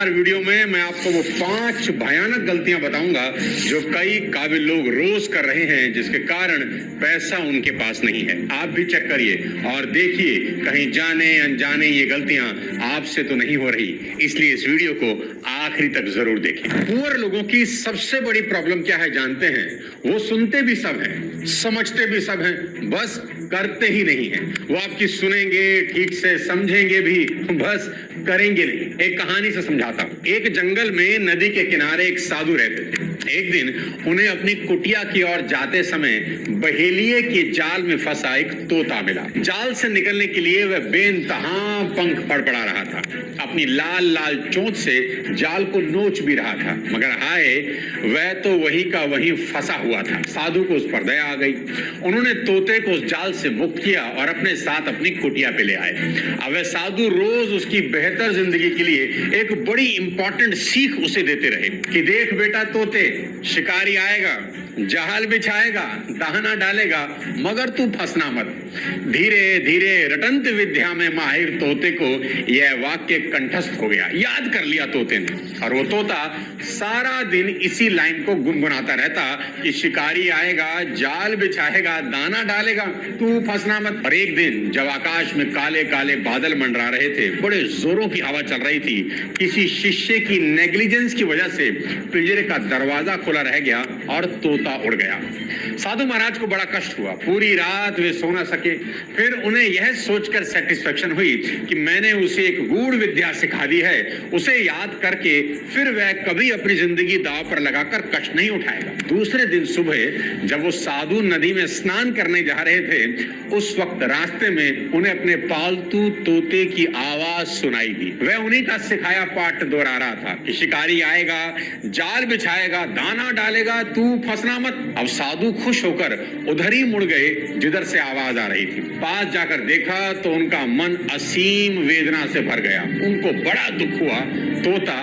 Video में मैं आपको वो 5 भयानक गलतियां बताऊंगा जो कई काबिल लोग रोज कर रहे हैं, जिसके कारण पैसा उनके पास नहीं है। आप भी चेक करिए और देखिए कहीं जाने अनजाने ये गलतियां आपसे तो नहीं हो रही। इसलिए इस वीडियो को आखिरी तक जरूर देखें। पुअर लोगों की सबसे बड़ी प्रॉब्लम क्या है जानते हैं? वो सुनते भी सब हैं, समझते भी सब हैं, बस करते ही नहीं है। वो आपकी सुनेंगे, ठीक से समझेंगे भी, बस करेंगे नहीं। एक कहानी से समझाता हूं। एक जंगल में नदी के किनारे एक साधु रहते थे। एक दिन उन्हें अपनी कुटिया की ओर जाते समय बहेलिये के जाल में फंसा एक तोता मिला। जाल से निकलने के लिए वह बेइंतहा पंख फड़फड़ा रहा था, अपनी लाल लाल चोंच से जाल को नोच भी रहा था, मगर हाय, वह तो वही का वही फंसा हुआ था। साधु को उस पर दया आ गई। उन्होंने तोते को उस जाल से मुक्त किया और अपने साथ अपनी कुटिया पे ले आए। अब वह साधु रोज उसकी बेहतर जिंदगी के लिए एक बड़ी इंपॉर्टेंट सीख उसे देते रहे कि देख बेटा तोते, शिकारी आएगा, जाल बिछाएगा, दाना डालेगा, मगर तू फंसना मत। धीरे धीरे रटंत विद्या में माहिर तोते को यह वाक्य कंठस्थ हो गया, याद कर लिया तोते ने। और वो तोता सारा दिन इसी लाइन को गुनगुनाता रहता कि शिकारी आएगा, जाल बिछाएगा, दाना डालेगा, तू फंसना मत। और एक दिन जब आकाश में काले काले बादल मंडरा रहे थे, बड़े जोरों की हवा चल रही थी, किसी शिष्य की नेग्लिजेंस की वजह से पिंजरे का दरवाजा खुला रह गया और तोता उड़ गया। साधु महाराज को बड़ा कष्ट हुआ। पूरी रात वे सो न सके। फिर उन्हें यह सोचकर सेटिस्फेक्शन हुई कि मैंने उसे एक गूढ़ विद्या सिखा दी है। उसे याद करके फिर वह कभी अपनी जिंदगी दांव पर लगाकर कष्ट नहीं उठाएगा। दूसरे दिन सुबह जब वो साधु नदी में स्नान करने जा रहे थे, उस वक्त रास्ते में उन्हें अपने पालतू तोते की आवाज सुनाई दी। वह उन्हीं का सिखाया पाठ दोहरा रहा था कि शिकारी आएगा, जाल बिछाएगा, दाना डालेगा, तू फंसना मत। अब साधु खुश होकर उधर ही मुड़ गए जिधर से आवाज आ रही थी। पास जाकर देखा तो उनका मन असीम वेदना से भर गया। उनको बड़ा दुख हुआ। तोता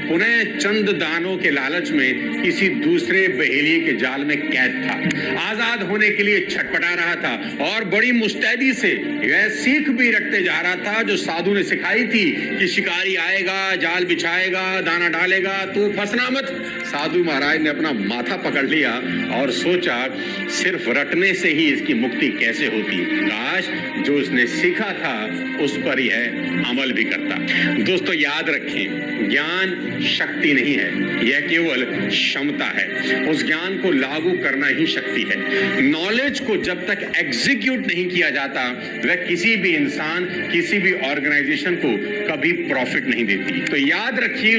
पुनः चंद दानों के लालच में किसी दूसरे बहेलिये के जाल में कैद था। आजाद होने के लिए छटपटा रहा था और बड़ी मुस्तैदी से वह सीख भी रटते जा रहा था जो साधु ने सिखाई थी कि शिकारी आएगा, जाल बिछाएगा, दाना डालेगा, तू फंसना मत। साधु महाराज ने अपना माथा पकड़ लिया और सोचा सिर्फ रटने से ही इसकी मुक्ति कैसे होती। काश जो उसने सीखा था उस पर यह अमल भी करता। दोस्तों याद रखें, ज्ञान शक्ति नहीं है, यह केवल क्षमता है। उस ज्ञान को लागू करना ही शक्ति है। नॉलेज को जब तक एग्जीक्यूट नहीं किया जाता, वह किसी भी इंसान, किसी भी ऑर्गेनाइजेशन को कभी प्रॉफिट नहीं देती। तो याद रखिए